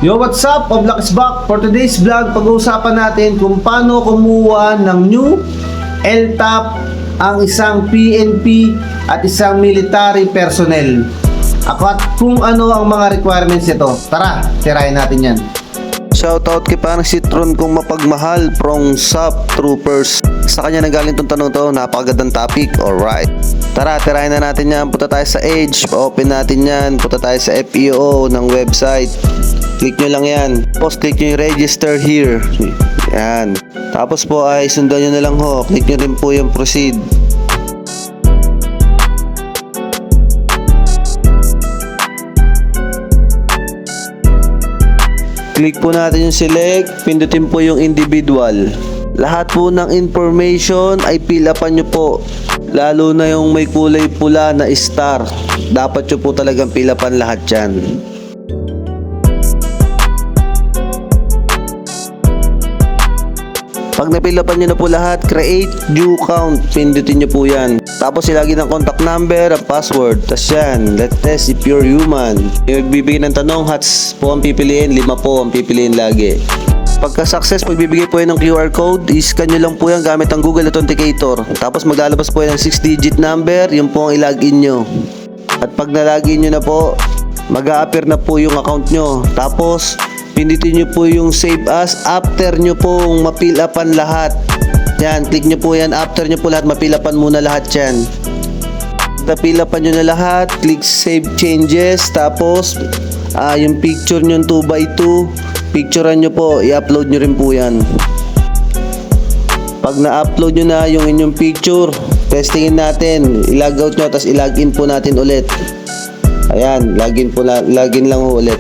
Yo, what's up? Oblak is back. For today's vlog, pag-uusapan natin kung paano kumuha ng new LTAP ang isang PNP at isang military personnel. At kung ano ang mga requirements nito. Tara, tirahin natin yan. Shoutout kay parang Citron kung mapagmahal from SUP Troopers. Sa kanya nanggaling tong tanong to, napakagandang topic. Alright. Tara, tirahin na natin yan. Punta tayo sa Edge, pa-open natin yan. Punta tayo sa FEO ng website. Click nyo lang yan. Tapos click nyo yung register here. Yan. Tapos po ay sundan nyo na lang ho. Click nyo rin po yung proceed. Click po natin yung select, pindutin po yung individual. Lahat po ng information ay fill upan nyo po. Lalo na yung may kulay pula na star. Dapat nyo po talagang fill upan lahat yan. Pag napilapan nyo na po lahat, create new count. Pindutin nyo po yan. Tapos ilagay ng contact number at password. Tapos yan, let's test if you're human. Yung magbibigay ng tanong, hats po ang pipiliin, 5 po ang pipiliin lagi. Pagka success, magbibigay po yan ng QR code. I-scan nyo lang po yan gamit ang Google Authenticator. Tapos maglalabas po yan ng 6-digit number. Yun po ang ilagin nyo. At pag nalagin nyo na po, mag-a-appear na po yung account nyo. Tapos pindutin nyo po yung save as after nyo pong ma-fill upan lahat. Yan, click nyo po yan. After nyo po lahat, ma-fill upan muna lahat yan. Na-fill upan nyo na lahat, click save changes. Tapos yung picture nyo 2x2, picturean nyo po, i-upload nyo rin po yan. Pag na-upload nyo na yung inyong picture, testingin natin, i-log out nyo, tapos i-login po natin ulit. Ayan, login lang ho ulit.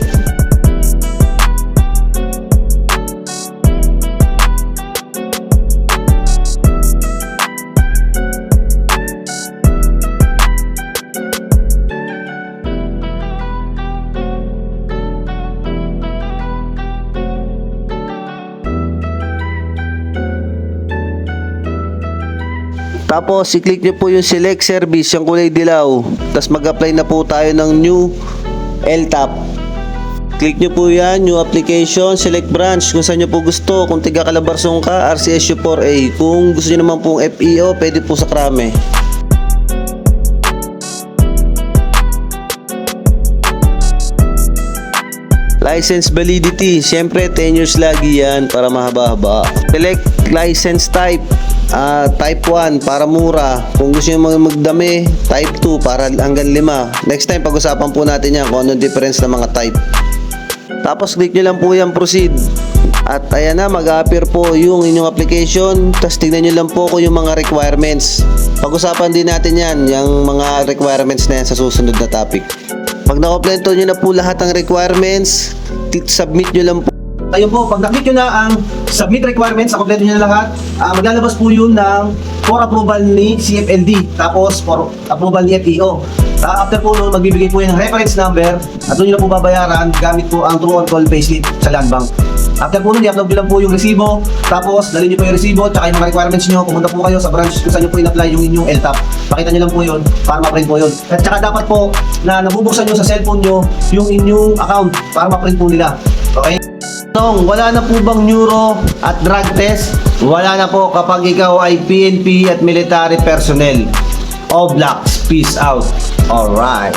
Tapos, i-click nyo po yung select service, yung kulay dilaw. Tapos, mag-apply na po tayo ng new LTAP. Click nyo po yan, new application, select branch, kung saan nyo po gusto. Kung tiga Calabarzon ka, RCSU 4A. Kung gusto nyo naman pong FEO, pwede po sa Krame. License validity, syempre 10 years lagi yan para mahaba-haba. Select license type. Type 1 para mura. Kung gusto nyo magdami, type 2 para hanggang 5. Next time pag-usapan po natin yan kung anong difference ng mga type. Tapos click nyo lang po yan proceed. At ayan na, mag-appear po yung inyong application. Tapos tignan nyo lang po kung yung mga requirements. Pag-usapan din natin yan, yung mga requirements na yan sa susunod na topic. Pag na-complete nyo na po lahat ng requirements, click submit nyo lang po. Ayun po, pag naklik nyo na ang submit requirements, kompleto nyo na lahat, maglalabas po yun ng for approval ni CFLD, tapos for approval ni FEO. After po nun, magbibigay po yan ng reference number at doon nyo na po babayaran gamit po ang True On Call payslip sa Land Bank. After po nun, i-upload nyo lang po yung resibo, tapos dalhin nyo po yung resibo at yung mga requirements nyo, pumunta po kayo sa branch kung saan nyo po in-apply yung inyong LTAP. Pakita nyo lang po yun para ma-print po yun. At saka dapat po na nabubuksan nyo sa cellphone nyo yung inyong account para ma-print po nila. Okay? Wala na po bang neuro at drug test? Wala na po kapag ikaw ay PNP at military personnel. Oblak, peace out. Alright.